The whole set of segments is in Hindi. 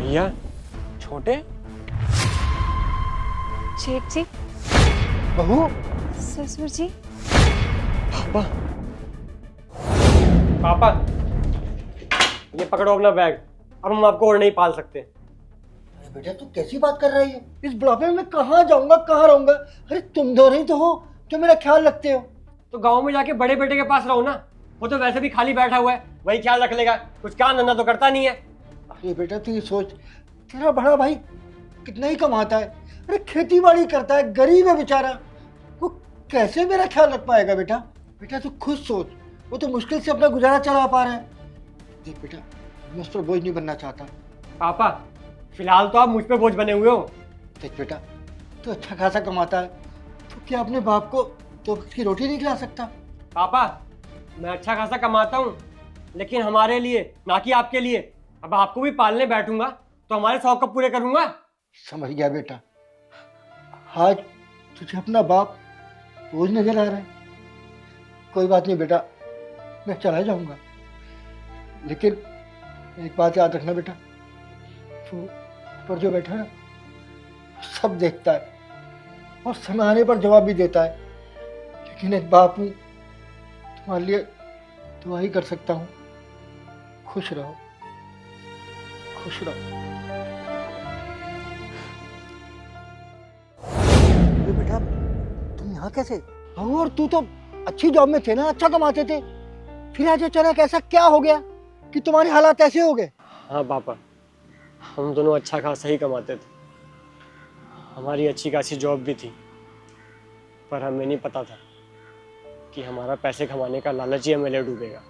भैया, छोटे शेठ जी, बहू, ससुर जी, पापा। पापा, ये पकड़ो अपना बैग। अब हम आपको और नहीं पाल सकते। अरे बेटा तू कैसी बात कर रही है? इस बुढ़ापे में कहाँ जाऊंगा, कहाँ रहूंगा? अरे तुम दोनों ही तो हो जो मेरा ख्याल रखते हो। तो गांव में जाके बड़े बेटे के पास रहो ना। वो तो वैसे भी खाली बैठा हुआ है, वही ख्याल रख लेगा। कुछ काम धंधा तो करता नहीं है। अरे बेटा तू ये सोच, तेरा बड़ा भाई कितना ही कमाता है, अरे खेती बाड़ी करता है, गरीब है बेचारा, वो कैसे मेरा ख्याल रख पाएगा? बेटा बेटा तू खुद सोच, वो तो मुश्किल से अपना गुजारा चला पा रहा है। देख बेटा, मैं उस पर बोझ नहीं बनना चाहता। पापा, फिलहाल तो आप मुझ पे बोझ बने हुए हो। देख बेटा, तू अच्छा खासा कमाता है, तो क्या अपने बाप को तो वक्त की रोटी नहीं खिला सकता? पापा, मैं अच्छा खासा कमाता हूँ, लेकिन हमारे लिए, ना कि आपके लिए। अब आपको भी पालने बैठूंगा तो हमारे शौक कब पूरे करूंगा? समझ गया बेटा, आज तुझे अपना बाप बोझ नजर आ रहा है। कोई बात नहीं बेटा, मैं चला जाऊंगा, लेकिन एक बात याद रखना बेटा, तू ऊपर जो बैठा है ना, सब देखता है और समय आने पर जवाब भी देता है। लेकिन एक बाप हूँ, तुम्हारे लिए दुआ ही कर सकता हूँ। खुश रहो, खुश रहो। अरे बेटा, तुम यहाँ कैसे? और तू तो अच्छी जॉब में थे ना, अच्छा कमाते थे, फिर आज अचानक ऐसा क्या हो गया कि तुम्हारे हालात ऐसे हो गए? हाँ पापा, हम दोनों अच्छा खासा ही कमाते थे। हमारी अच्छी खासी जॉब भी थी, पर हमें नहीं पता था कि हमारा पैसे कमाने का लालच ही हमें ले डूबेगा।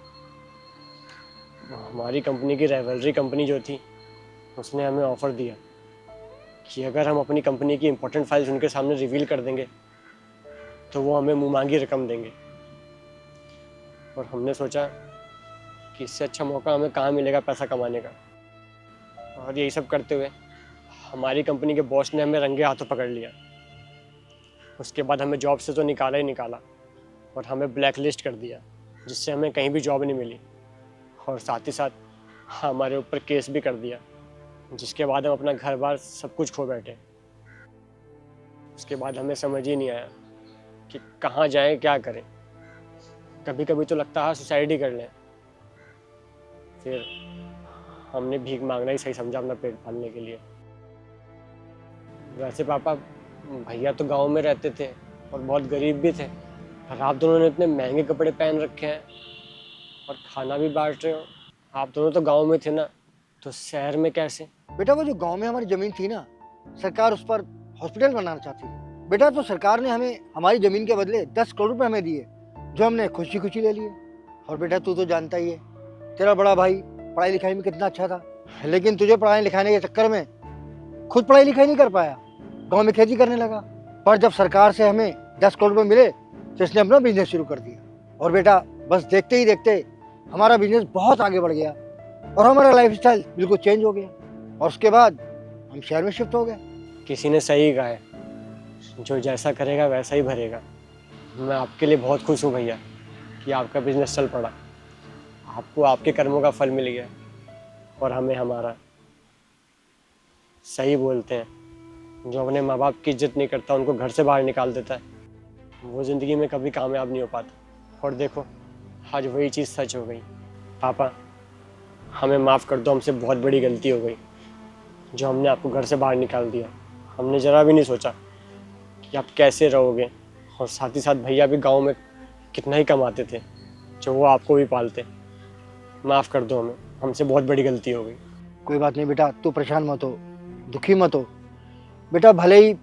हमारी कंपनी की राइवलरी कंपनी जो थी, उसने हमें ऑफ़र दिया कि अगर हम अपनी कंपनी की इंपॉर्टेंट फाइल्स उनके सामने रिवील कर देंगे तो वो हमें मुँह मांगी रकम देंगे। और हमने सोचा कि इससे अच्छा मौका हमें कहाँ मिलेगा पैसा कमाने का। और यही सब करते हुए हमारी कंपनी के बॉस ने हमें रंगे हाथों पकड़ लिया। उसके बाद हमें जॉब से तो निकाला ही निकाला, और हमें ब्लैक लिस्ट कर दिया, जिससे हमें कहीं भी जॉब नहीं मिली। और साथ ही साथ हमारे ऊपर केस भी कर दिया, जिसके बाद हम अपना घर बार सब कुछ खो बैठे। उसके बाद हमें समझ ही नहीं आया कि कहाँ जाएं, क्या करें। कभी कभी तो लगता है सुसाइड ही कर लें। फिर हमने भीख मांगना ही सही समझा अपना पेट पालने के लिए। वैसे पापा, भैया तो गांव में रहते थे और बहुत गरीब भी थे, और आप दोनों ने इतने महंगे कपड़े पहन रखे हैं और खाना भी बांट रहे हो। आप दोनों तो गांव में थे ना, तो शहर में कैसे? बेटा वो जो गांव में हमारी जमीन थी ना, सरकार उस पर हॉस्पिटल बनाना चाहती थी। बेटा तो सरकार ने हमें हमारी जमीन के बदले 10 करोड़ रुपए हमें दिए, जो हमने खुशी खुशी ले लिए। और बेटा तू तो जानता ही है, तेरा बड़ा भाई पढ़ाई लिखाई में कितना अच्छा था, लेकिन तुझे पढ़ाई लिखाने के चक्कर में खुद पढ़ाई लिखाई नहीं कर पाया, गाँव में खेती करने लगा। पर जब सरकार से हमें 10 करोड़ रुपए मिले तो इसने अपना बिजनेस शुरू कर दिया। और बेटा बस देखते ही देखते हमारा बिजनेस बहुत आगे बढ़ गया और हमारा लाइफ स्टाइल बिल्कुल चेंज हो गया। और उसके बाद हम शहर में शिफ्ट हो गए। किसी ने सही कहा है, जो जैसा करेगा वैसा ही भरेगा। मैं आपके लिए बहुत खुश हूँ भैया कि आपका बिजनेस चल पड़ा, आपको आपके कर्मों का फल मिल गया, और हमें हमारा। सही बोलते हैं, जो अपने माँ बाप की इज्जत नहीं करता, उनको घर से बाहर निकाल देता है, वो ज़िंदगी में कभी कामयाब नहीं हो पाता। और देखो, आज वही चीज़ सच हो गई। पापा, हमें माफ़ कर दो, हमसे बहुत बड़ी गलती हो गई जो हमने आपको घर से बाहर निकाल दिया। हमने ज़रा भी नहीं सोचा कि आप कैसे रहोगे, और साथ ही साथ भैया भी गांव में कितना ही कमाते थे, जो वो आपको भी पालते। माफ़ कर दो हमें, हमसे बहुत बड़ी गलती हो गई। कोई बात नहीं बेटा, तू परेशान मत हो, दुखी मत हो। बेटा भले ही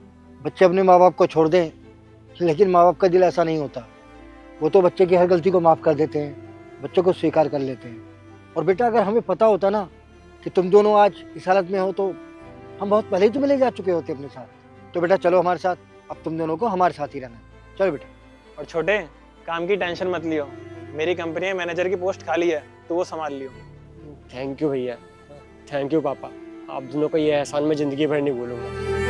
बच्चे अपने माँ बाप को छोड़ दें, लेकिन माँ बाप का दिल ऐसा नहीं होता। वो तो बच्चे की हर गलती को माफ़ कर देते हैं, बच्चों को स्वीकार कर लेते हैं। और बेटा अगर हमें पता होता ना कि तुम दोनों आज इस हालत में हो, तो हम बहुत पहले ही तुम्हें ले जा चुके होते अपने साथ। तो बेटा चलो हमारे साथ, अब तुम दोनों को हमारे साथ ही रहना है। चलो बेटा। और छोटे, काम की टेंशन मत लियो, मेरी कंपनी में मैनेजर की पोस्ट खाली है, तो वो संभाल लियो। थैंक यू भैया, थैंक यू पापा। आप दोनों को ये एहसान मैं ज़िंदगी भर नहीं भूलूंगा।